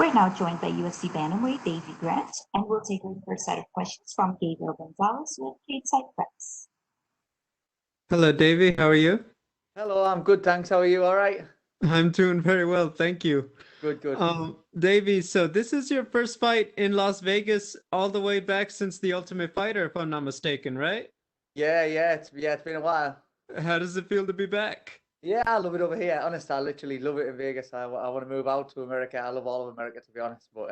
We're now joined by UFC bantamweight Davey Grant, and we'll take our first set of questions from Gabriel Gonzalez with Stateside Press. Hello, Davey. How are you? Hello, I'm good, thanks. How are you? All right? I'm doing very well, thank you. Good, good. Davey, so this is your first fight in Las Vegas all the way back since The Ultimate Fighter, if I'm not mistaken, right? It's been a while. How does it feel to be back? Yeah, I love it over here. Honestly, I literally love it in Vegas. I want to move out to America. I love all of America, to be honest. But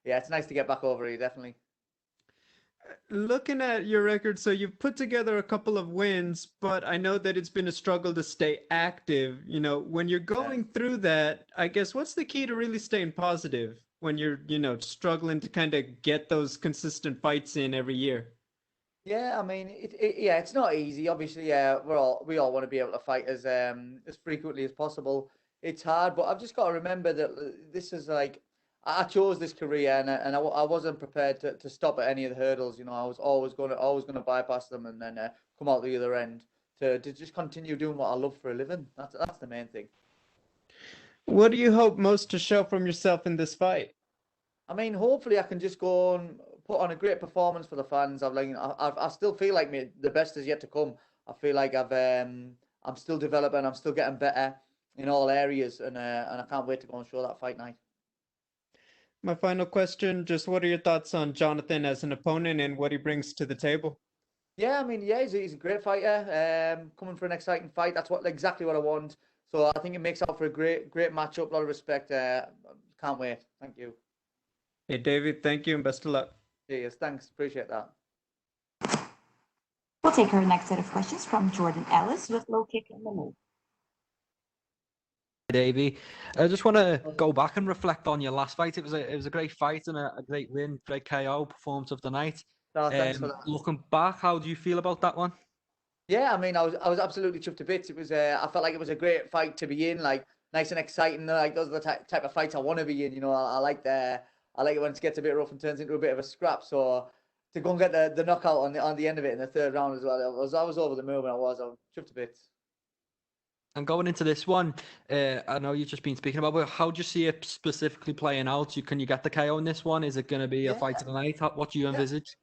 yeah, it's nice to get back over here, definitely. Looking at your record, so you've put together a couple of wins, but I know that it's been a struggle to stay active. When you're going through that, I guess what's the key to really staying positive when you're, struggling to kind of get those consistent fights in every year? Yeah, I mean, it's not easy. Obviously, we all want to be able to fight as frequently as possible. It's hard, but I've just got to remember that this is like I chose this career, and I wasn't prepared to stop at any of the hurdles. I was always gonna bypass them and then come out the other end to just continue doing what I love for a living. That's the main thing. What do you hope most to show from yourself in this fight? I mean, hopefully I can just go and put on a great performance for the fans. I still feel like the best is yet to come. I feel like I'm still developing. I'm still getting better in all areas, and I can't wait to go and show that fight night. My final question, just what are your thoughts on Jonathan as an opponent and what he brings to the table? Yeah, I mean, he's a great fighter. Coming for an exciting fight. That's exactly what I want. So I think it makes out for a great matchup. A lot of respect. Can't wait. Thank you. Hey, David, thank you and best of luck. Cheers. Thanks. Appreciate that. We'll take our next set of questions from Jordan Ellis with Low Kick in the Loop. Davey, I just want to go back and reflect on your last fight. It was a great fight and a great win, great KO performance of the night. Thanks for that. Looking back, how do you feel about that one? Yeah, I mean, I was absolutely chuffed to bits. It was I felt like it was a great fight to be in, like nice and exciting. Like those are the type of fights I want to be in. I like it when it gets a bit rough and turns into a bit of a scrap. So to go and get the knockout on the end of it in the third round as well, I was over the moon. I was chuffed to bits. And going into this one, I know you've just been speaking about, but how do you see it specifically playing out? Can you get the KO in this one? Is it going to be a fight of the night? What do you envisage?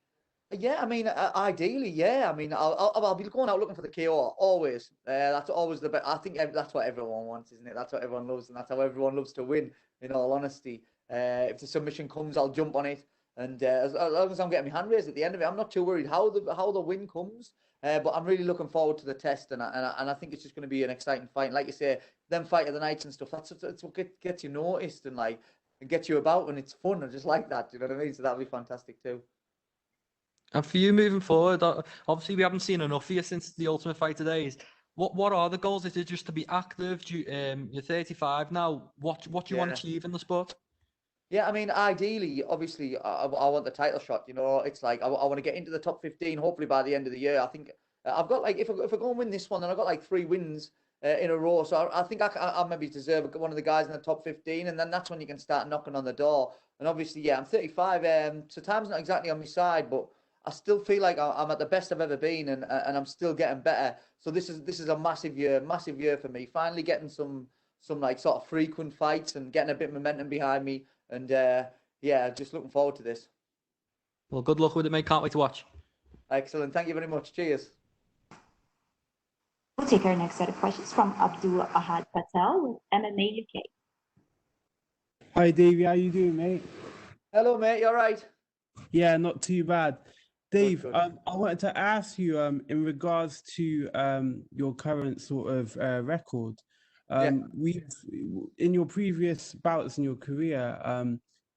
Yeah, I mean, ideally, yeah. I mean, I'll be going out looking for the KO always. That's always the best. I think that's what everyone wants, isn't it? That's what everyone loves, and that's how everyone loves to win. In all honesty, if the submission comes, I'll jump on it, and as long as I'm getting my hand raised at the end of it, I'm not too worried how the win comes. But I'm really looking forward to the test, and I think it's just going to be an exciting fight. And like you say, them fight of the nights and stuff. That's what gets you noticed and gets you about, and it's fun. I just like that. Do you know what I mean? So that'll be fantastic too. And for you moving forward, obviously we haven't seen enough of you since the Ultimate Fighter days. What are the goals? Is it just to be active? You're 35 now. What do you want to achieve in the sport? Yeah, I mean, ideally, obviously, I want the title shot. It's like I want to get into the top 15. Hopefully by the end of the year. I think I've got if I go and win this one, then I've got 3 wins in a row. So I think I maybe deserve one of the guys in the top 15, and then that's when you can start knocking on the door. And obviously, yeah, I'm 35. So time's not exactly on my side, but I still feel like I'm at the best I've ever been, and I'm still getting better. So this is a massive year for me. Finally getting some sort of frequent fights and getting a bit of momentum behind me. And yeah, just looking forward to this. Well, good luck with it, mate. Can't wait to watch. Excellent. Thank you very much. Cheers. We'll take our next set of questions from Abdul Ahad Patel with MMA UK. Hi, Davey. How you doing, mate? Hello, mate. You all right? Yeah, not too bad. Dave, Good. I wanted to ask you in regards to your current sort of record. We've in your previous bouts in your career,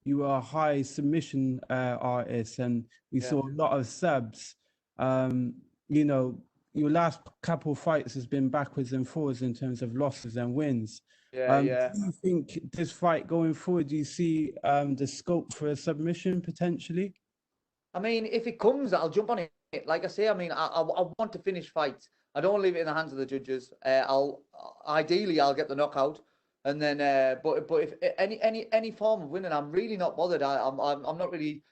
you were a high submission artist, and we saw a lot of subs. Your last couple of fights has been backwards and forwards in terms of losses and wins. Do you think this fight going forward, do you see the scope for a submission potentially? I mean, if it comes, I'll jump on it. Like I say, I mean, I want to finish fights. I don't want to leave it in the hands of the judges. Ideally I'll get the knockout, and then but if any form of winning, I'm really not bothered. I'm not really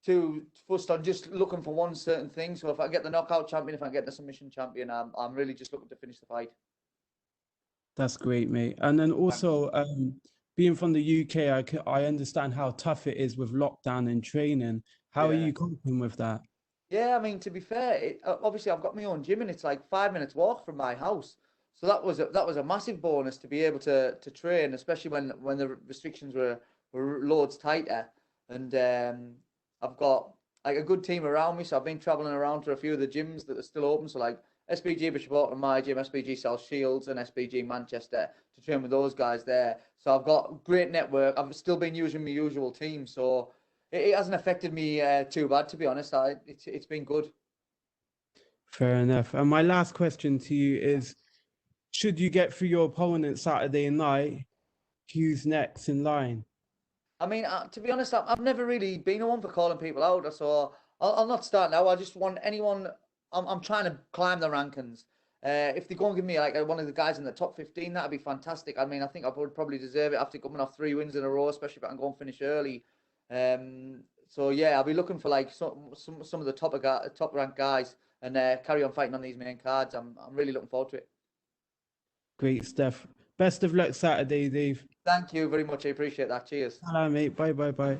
too fussed on just looking for one certain thing. So if I get the knockout champion, if I get the submission champion, I'm really just looking to finish the fight. That's great, mate. And then also being from the UK, I understand how tough it is with lockdown and training. How are Yeah. you coping with that? Yeah, I mean, to be fair, obviously I've got my own gym and it's like 5 minutes walk from my house. So that was a massive bonus to be able to train, especially when the restrictions were loads tighter. And I've got like a good team around me, so I've been traveling around to a few of the gyms that are still open. So like SBG Bishop Auckland, my gym, SBG South Shields, and SBG Manchester to train with those guys there. So I've got a great network. I've still been using my usual team, so it hasn't affected me too bad, to be honest. It's been good. Fair enough. And my last question to you is, should you get through your opponent Saturday night, who's next in line? I mean, to be honest, I've never really been one for calling people out, so I'll not start now. I just want anyone. I'm trying to climb the rankings. If they go and give me like one of the guys in the top 15, that'd be fantastic. I mean, I think I would probably deserve it after coming off 3 wins in a row, especially if I can go and finish early. So yeah, I'll be looking for like some of the top ranked guys and carry on fighting on these main cards. I'm really looking forward to it. Great stuff. Best of luck Saturday, Dave. Thank you very much. I appreciate that. Cheers. Hello, mate. Bye, bye, bye.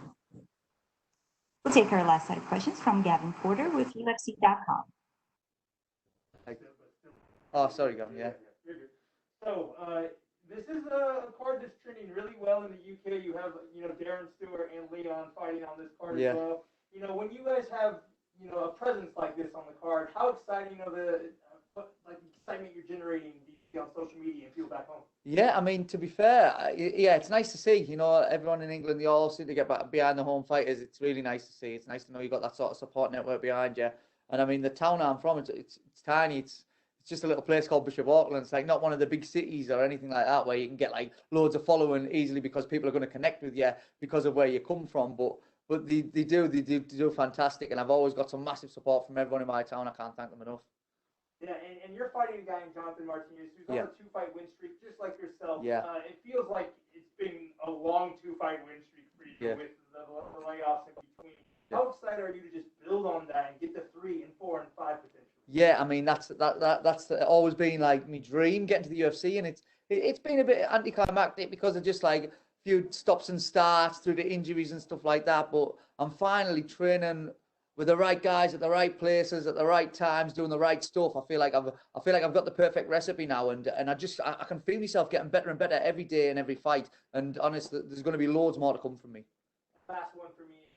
We'll take our last set of questions from Gavin Porter with UFC.com. Oh, sorry, Gavin. Yeah. So, this is a card that's trending really well in the UK. You have, Darren Stewart and Leon fighting on this card as well. When you guys have, a presence like this on the card, how exciting the excitement you're generating on social media and people back home? Yeah, I mean, to be fair, yeah, it's nice to see. Everyone in England, they all seem to get back behind the home fighters. It's really nice to see. It's nice to know you got that sort of support network behind you. And I mean, the town I'm from, it's tiny. It's just a little place called Bishop Auckland. It's like not one of the big cities or anything like that where you can get like loads of following easily because people are going to connect with you because of where you come from. But they do fantastic, and I've always got some massive support from everyone in my town. I can't thank them enough. Yeah, and you're fighting a guy in Jonathan Martinez who's on a 2-fight win streak, just like yourself. Yeah. It feels like it's been a long 2-fight win streak for you with the layoffs in between. How excited are you to just build on that and get to 3 and 4 and 5 potentially? Yeah, I mean that's always been like my dream getting to the UFC, and it's been a bit anticlimactic because of just like a few stops and starts through the injuries and stuff like that. But I'm finally training with the right guys at the right places at the right times, doing the right stuff. I feel like I've got the perfect recipe now, and I can feel myself getting better and better every day and every fight. And honestly, there's going to be loads more to come from me. Last one for me.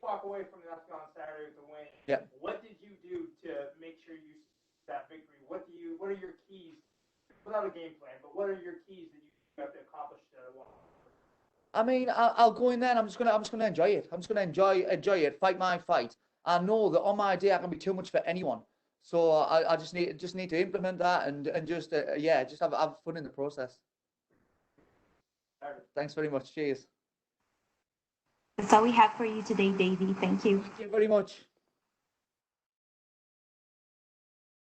Walk away from the Octagon Saturday with the win. Yeah. What did you do to make sure you that victory? What are your keys? Without a game plan, but what are your keys that you have to accomplish that one? I mean, I'll go in there and I'm just gonna enjoy it. I'm just gonna enjoy it, fight my fight. I know that on my day I can be too much for anyone, so I just need to implement that and just have fun in the process. Thanks very much. Cheers. That's all we have for you today, Davey. Thank you. Thank you very much.